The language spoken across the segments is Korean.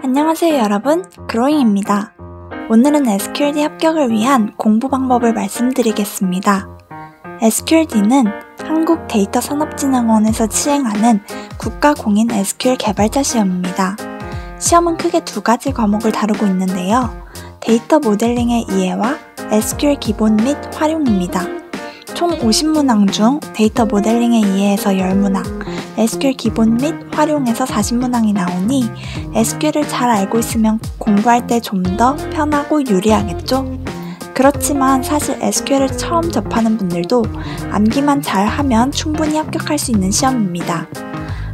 안녕하세요 여러분, 그로잉입니다. 오늘은 SQLD 합격을 위한 공부 방법을 말씀드리겠습니다. SQLD는 한국데이터산업진흥원에서 시행하는 국가공인 SQL 개발자 시험입니다. 시험은 크게 두 가지 과목을 다루고 있는데요. 데이터 모델링의 이해와 SQL 기본 및 활용입니다. 총 50문항 중 데이터 모델링의 이해에서 10문항, SQL 기본 및 활용에서 40문항이 나오니 SQL을 잘 알고 있으면 공부할 때 좀 더 편하고 유리하겠죠? 그렇지만 사실 SQL을 처음 접하는 분들도 암기만 잘 하면 충분히 합격할 수 있는 시험입니다.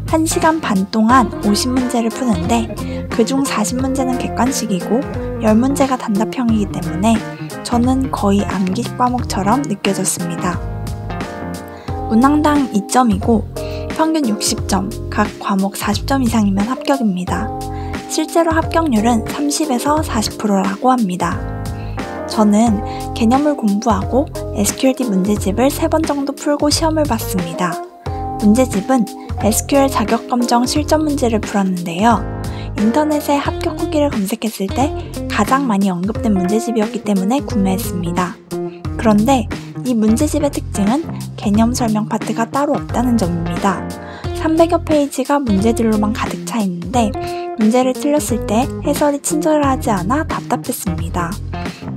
1시간 반 동안 50문제를 푸는데 그중 40문제는 객관식이고 10문제가 단답형이기 때문에 저는 거의 암기 과목처럼 느껴졌습니다. 문항당 2점이고 평균 60점, 각 과목 40점 이상이면 합격입니다. 실제로 합격률은 30에서 40%라고 합니다. 저는 개념을 공부하고 SQLD 문제집을 3번 정도 풀고 시험을 봤습니다. 문제집은 SQL 자격검정 실전 문제를 풀었는데요. 인터넷에 합격 후기를 검색했을 때 가장 많이 언급된 문제집이었기 때문에 구매했습니다. 그런데 이 문제집의 특징은 개념 설명 파트가 따로 없다는 점입니다. 300여 페이지가 문제들로만 가득 차 있는데 문제를 틀렸을 때 해설이 친절하지 않아 답답했습니다.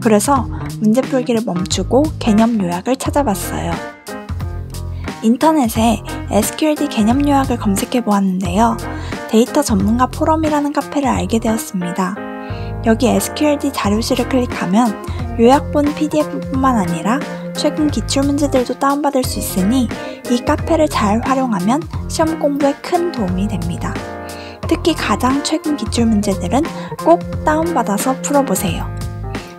그래서 문제 풀기를 멈추고 개념 요약을 찾아봤어요. 인터넷에 SQLD 개념 요약을 검색해 보았는데요. 데이터 전문가 포럼이라는 카페를 알게 되었습니다. 여기 SQLD 자료실을 클릭하면 요약본 PDF뿐만 아니라 최근 기출문제들도 다운받을 수 있으니 이 카페를 잘 활용하면 시험 공부에 큰 도움이 됩니다. 특히 가장 최근 기출문제들은 꼭 다운받아서 풀어보세요.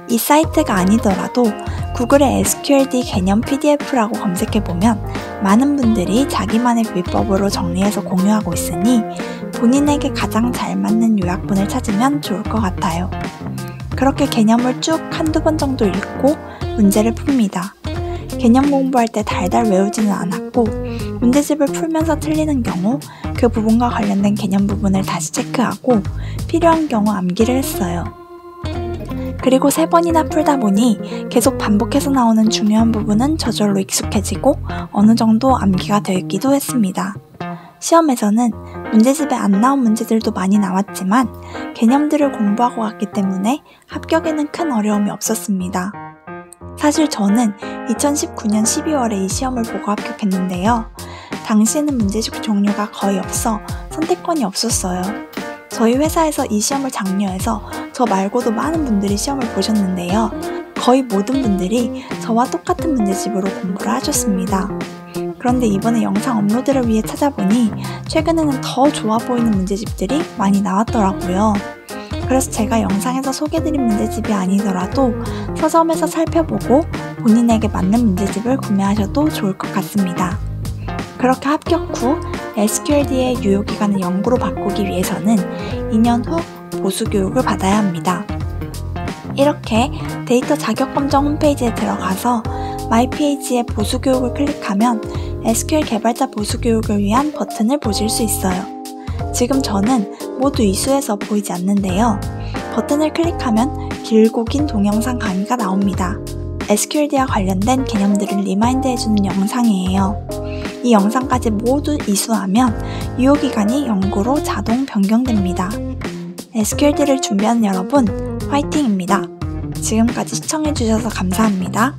이 사이트가 아니더라도 구글에 SQLD 개념 PDF라고 검색해보면 많은 분들이 자기만의 비법으로 정리해서 공유하고 있으니 본인에게 가장 잘 맞는 요약본을 찾으면 좋을 것 같아요. 그렇게 개념을 쭉 한두 번 정도 읽고 문제를 풉니다. 개념 공부할 때 달달 외우지는 않았고 문제집을 풀면서 틀리는 경우 그 부분과 관련된 개념 부분을 다시 체크하고 필요한 경우 암기를 했어요. 그리고 3번이나 풀다 보니 계속 반복해서 나오는 중요한 부분은 저절로 익숙해지고 어느 정도 암기가 되기도 했습니다. 시험에서는 문제집에 안 나온 문제들도 많이 나왔지만 개념들을 공부하고 갔기 때문에 합격에는 큰 어려움이 없었습니다. 사실 저는 2019년 12월에 이 시험을 보고 합격했는데요. 당시에는 문제집 종류가 거의 없어 선택권이 없었어요. 저희 회사에서 이 시험을 장려해서 저 말고도 많은 분들이 시험을 보셨는데요. 거의 모든 분들이 저와 똑같은 문제집으로 공부를 하셨습니다. 그런데 이번에 영상 업로드를 위해 찾아보니 최근에는 더 좋아 보이는 문제집들이 많이 나왔더라고요. 그래서 제가 영상에서 소개해드린 문제집이 아니더라도 서점에서 살펴보고 본인에게 맞는 문제집을 구매하셔도 좋을 것 같습니다. 그렇게 합격 후 SQLD의 유효기간을 연구로 바꾸기 위해서는 2년 후 보수교육을 받아야 합니다. 이렇게 데이터 자격검정 홈페이지에 들어가서 마이페이지에 보수교육을 클릭하면 SQL 개발자 보수교육을 위한 버튼을 보실 수 있어요. 지금 저는 모두 이수해서 보이지 않는데요. 버튼을 클릭하면 길고 긴 동영상 강의가 나옵니다. SQLD와 관련된 개념들을 리마인드 해주는 영상이에요. 이 영상까지 모두 이수하면 유효기간이 연구로 자동 변경됩니다. SQLD를 준비하는 여러분, 화이팅입니다. 지금까지 시청해주셔서 감사합니다.